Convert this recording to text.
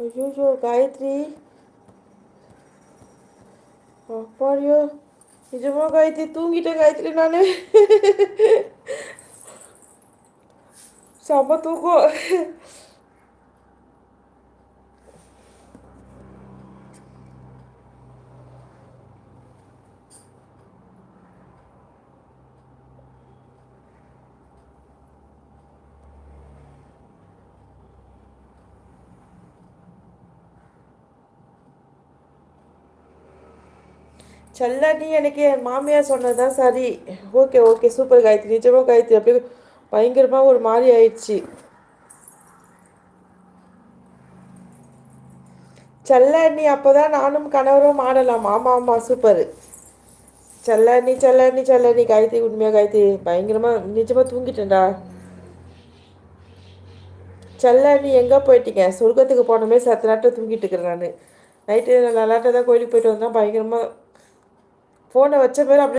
ஐயோ காயத்ரி, அப்பாடியோ, நிஜமா காயத்ரி தூங்கிட்டேன் காயத்ரி நான். செம்ம தூக்கம். செல்லாட்டி எனக்கு என் மாமியார் சொன்னதுதான் சரி. ஓகே ஓகே சூப்பர் காயத்ரி, நிஜமா காயத்ரி அப்படியே பயங்கரமாக ஒரு மாதிரி ஆயிடுச்சு. செல்லாண்ணி அப்போதான் நானும் கணவரும் ஆடலாம். ஆமாம் ஆமாம் சூப்பர். செல்லாண்ணி செல்லாண்ணி செல்லாண்ணி காயத்ரி, உண்மையாக காயத்ரி பயங்கரமாக நிஜமாக தூங்கிட்டேன்டா. செல்லாண்ணி எங்கே போயிட்டீங்க? சொர்க்கத்துக்கு போனமே சத்து நாட்டில் தூங்கிட்டு இருக்கிறேன் நான். நைட்டு நல்லாட்ட தான் கோயிலுக்கு போயிட்டு வந்தேன். பயங்கரமாக ஃபோனை வச்ச பேர் அப்படியே